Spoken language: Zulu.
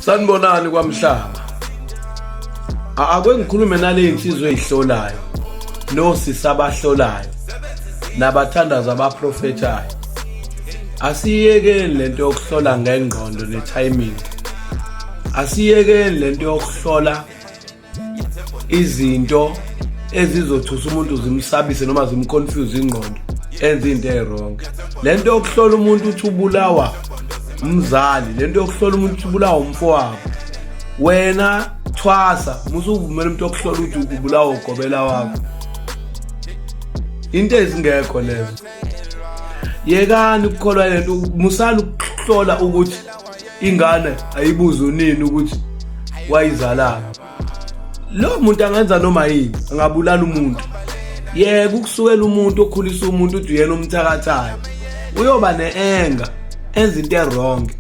Sanibonani Kwa-Mhlaba. Ake ngikhulume nale insizwe ezihlolayo, nosisi abahlolayo, nabathandaza abaprofethayo. Asiyekeni lento yokuhlola ngengqondo netiming. Asiyekeni lento yokuhlola izinto ezizothusa umuntu zimsabise noma zimconfuse ingqondo, enza into ewrong. Lento yokuhlola umuntu uthi ubulawa umzali, lento yokuhlola umuntu uthi ubulawa umfowabo. Wena thwasa, musuvumela umuntu okuhlola ukuthi ubulawa ugobela wakho. Into ezingekho lezo. Yekani ukukholwa lento, musala ukuhlola ukuthi ingane ayibuze unini ukuthi wayizalana. Lo muntu angenza noma yini, angabulala umuntu. Yeke ukusukela umuntu okhulisa umuntu uthi uyena umthakathayo. Uyoba neenga enza into ewrong.